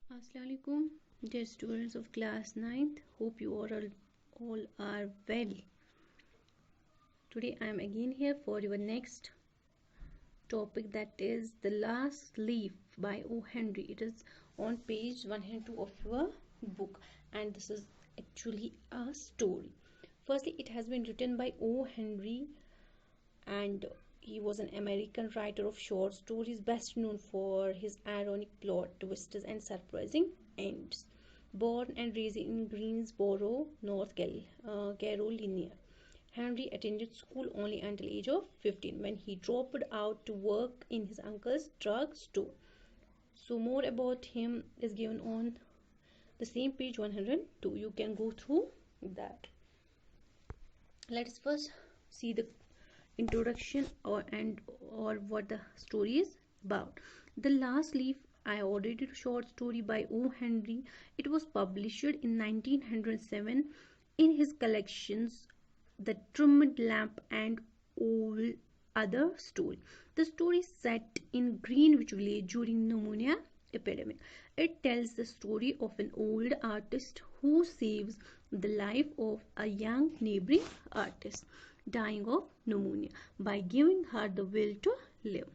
Assalamualaikum, dear students of class 9th. Hope you all are well. Today I am again here for your next topic, that is The Last Leaf by O. Henry. It is on page 102 of your book, and this is actually a story. Firstly, it has been written by O. Henry, and he was an American writer of short stories, best known for his ironic plot twists and surprising ends. Born and raised in Greensboro, Carolina, Henry attended school only until age of 15, when he dropped out to work in his uncle's drug store. So more about him is given on the same page 102. You can go through that. Let us first see the introduction or what the story is about. The Last Leaf, I already did a short story by O. Henry. It was published in 1907 in his collections The Trimmed Lamp and All Other Story. The story is set in Greenwich Village during pneumonia epidemic. It tells the story of an old artist who saves the life of a young neighboring artist dying of pneumonia by giving her the will to live.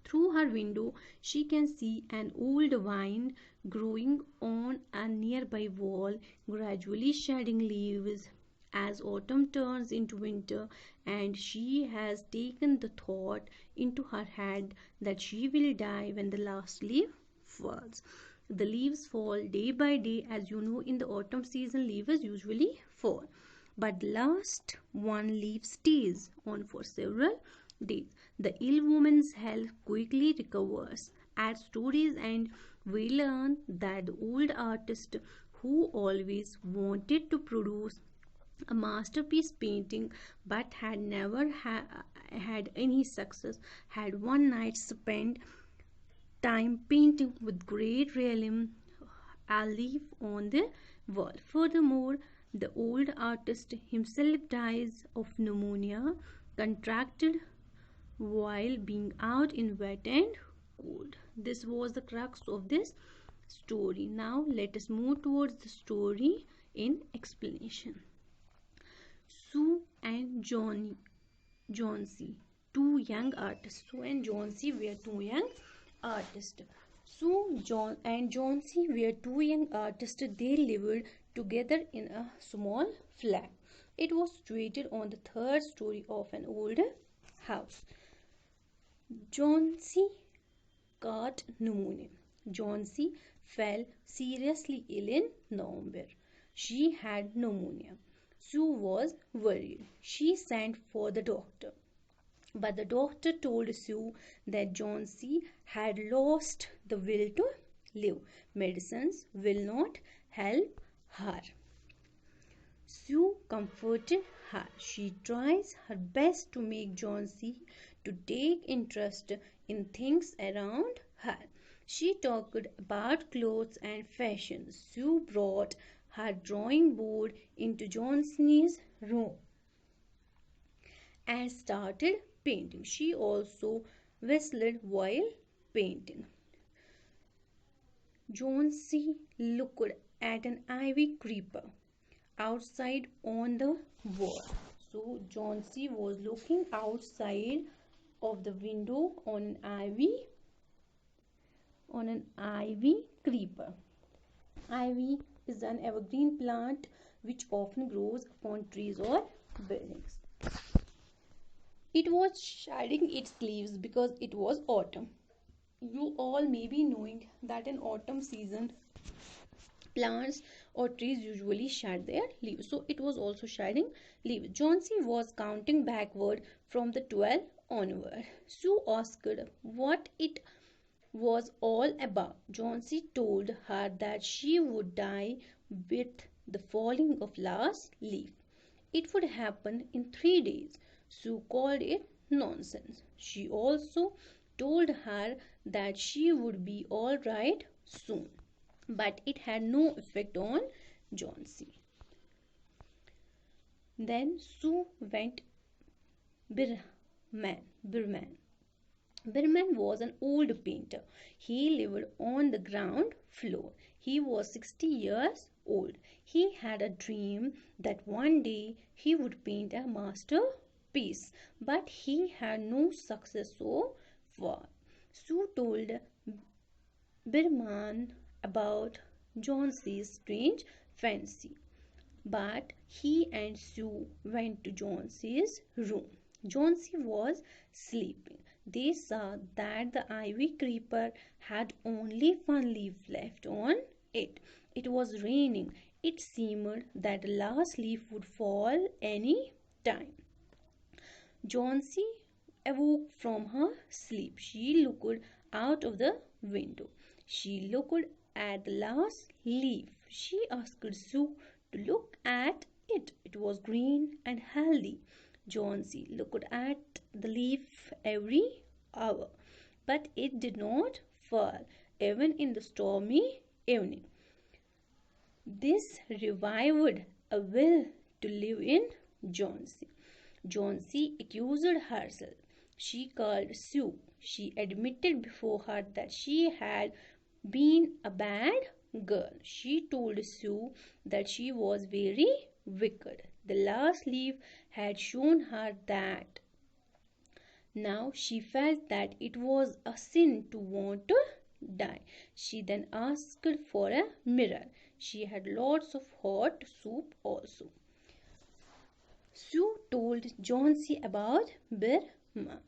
Through her window, she can see an old vine growing on a nearby wall, gradually shedding leaves as autumn turns into winter, and she has taken the thought into her head that she will die when the last leaf falls. The leaves fall day by day. As you know, in the autumn season, leaves usually fall, but the last one leaf stays on for several days. The ill woman's health quickly recovers. At story's end, we learn that the old artist, who always wanted to produce a masterpiece painting but had never had any success, had one night spent time painting with great realism a leaf on the wall. Furthermore, the old artist himself dies of pneumonia contracted while being out in wet and cold. This was the crux of this story. Now let us move towards the story in explanation. Sue and Johnsy, two young artists. Sue and Johnsy were two young artists. John and Johnsy were two young artists. They lived together in a small flat. It was situated on the third story of an old house. Johnsy caught pneumonia. Johnsy fell seriously ill in November. She had pneumonia. Sue was worried. She sent for the doctor. But the doctor told Sue that Johnsy had lost the will to live. Medicines will not help her. Sue comforted her. She tries her best to make Johnsy to take interest in things around her. She talked about clothes and fashion. Sue brought her drawing board into Johnsy's room and started painting. She also whistled while painting. Johnsy looked at an ivy creeper outside on the wall. So Johnsy was looking outside of the window on an ivy creeper. Ivy is an evergreen plant which often grows upon trees or buildings. It was shedding its leaves because it was autumn. You all may be knowing that in autumn season, plants or trees usually shed their leaves. So it was also shedding leaves. Johnsy was counting backward from the 12 onward. Sue asked what it was all about. Johnsy told her that she would die with the falling of last leaf. It would happen in 3 days. Sue called it nonsense. She also told her that she would be all right soon, but it had no effect on Johnsy. Then Sue went Birman. Birman was an old painter. He lived on the ground floor. He was 60 years old. He had a dream that one day he would paint a masterpiece, but he had no success so far. Sue told Birman about Johnson's strange fancy. But he and Sue went to Johnson's room. Johnson was sleeping. They saw that the ivy creeper had only one leaf left on it. It was raining. It seemed that the last leaf would fall any time. Johnsy awoke from her sleep. She looked out of the window. She looked at the last leaf. She asked Sue to look at it. It was green and healthy. Johnsy looked at the leaf every hour, but it did not fall, even in the stormy evening. This revived a will to live in Johnsy. Johnsy accused herself. She called Sue. She admitted before her that she had been a bad girl. She told Sue that she was very wicked. The last leaf had shown her that. Now she felt that it was a sin to want to die. She then asked for a mirror. She had lots of hot soup also. Sue told Johnsy about Birman.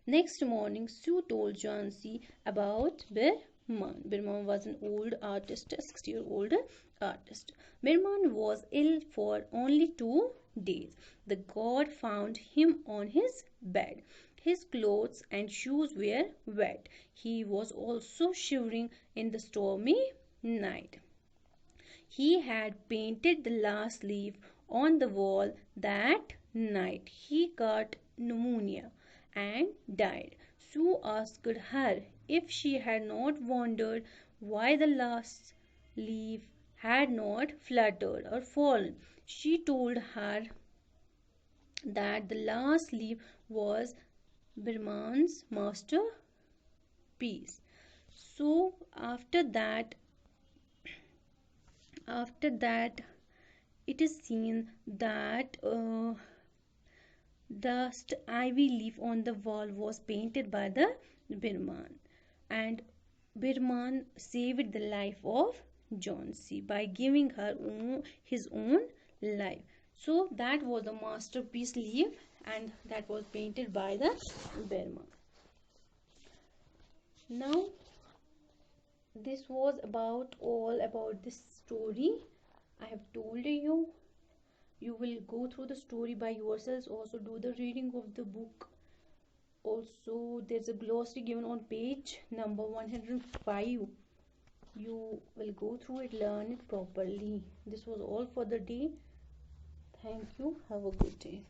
Next morning, Sue told Johnsy about Birman. Birman was an old artist, a 60-year-old artist. Birman was ill for only 2 days. The god found him on his bed. His clothes and shoes were wet. He was also shivering in the stormy night. He had painted the last leaf on the wall that night. He caught pneumonia and died. Sue asked her if she had not wondered why the last leaf had not fluttered or fallen. She told her that the last leaf was Birman's masterpiece. So after that it is seen that the ivy leaf on the wall was painted by the Birman, and Birman saved the life of Johnsy by giving his own life. So that was the masterpiece leaf, and that was painted by the Birman. Now this was all about this story. I have told you. You will go through the story by yourselves. Also do the reading of the book. Also there's a glossary given on page number 105. You will go through it, learn it properly. This was all for the day. Thank you. Have a good day.